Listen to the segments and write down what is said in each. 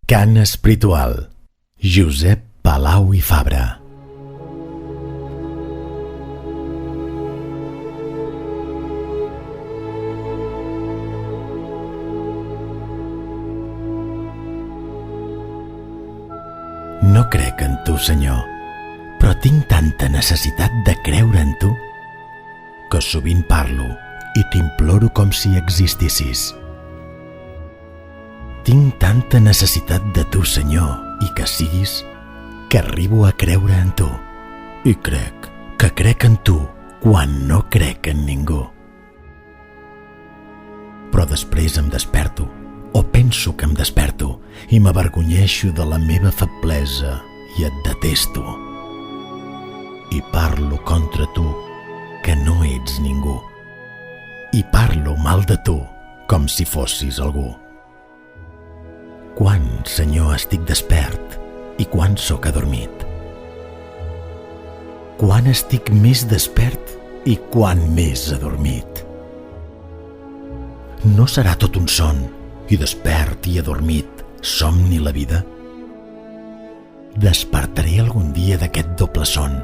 Cant espiritual. Josep Palau i Fabra. No crec en tu, Senyor, però tinc tanta necessitat de creure en tu que sovint parlo i t'imploro com si existissis. Tinc tanta necessitat de tu, Senyor, i que siguis, que arribo a creure en tu. I crec que crec en tu quan no crec en ningú. Però després em desperto, o penso que em desperto, i m'avergonyeixo de la meva feblesa i et detesto. I parlo contra tu, que no ets ningú. I parlo mal de tu, com si fossis algú. Quan, Senyor, estic despert i quan sóc adormit? Quan estic més despert i quan més adormit? No serà tot un son, i despert i adormit, somni la vida? Despertaré algun dia d'aquest doble son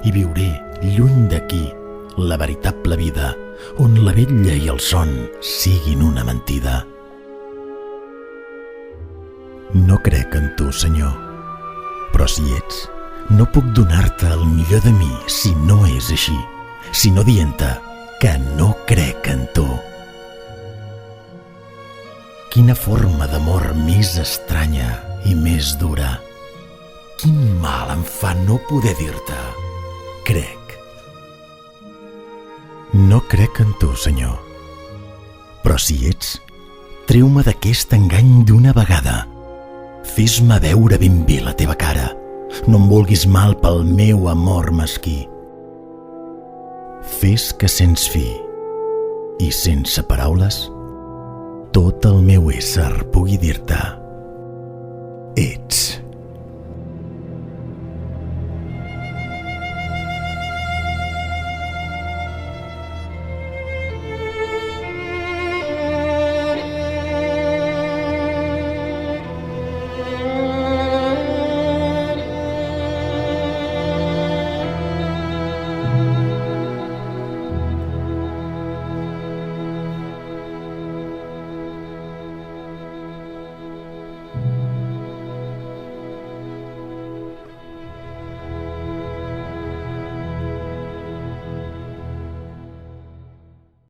i viuré lluny d'aquí la veritable vida, on la vetlla i el son siguin una mentida. No crec en tu, Senyor, però si ets, no puc donar-te el millor de mi si no és així, sinó dient-te que no crec en tu. Quina forma d'amor més estranya i més dura. Quin mal em fa no poder dir-te crec. No crec en tu, Senyor, però si ets, treu-me d'aquest engany d'una vegada. Fes-me veure ben bé la teva cara. No em vulguis mal pel meu amor mesquí. Fes que sents fi i sense paraules tot el meu ésser pugui dir-te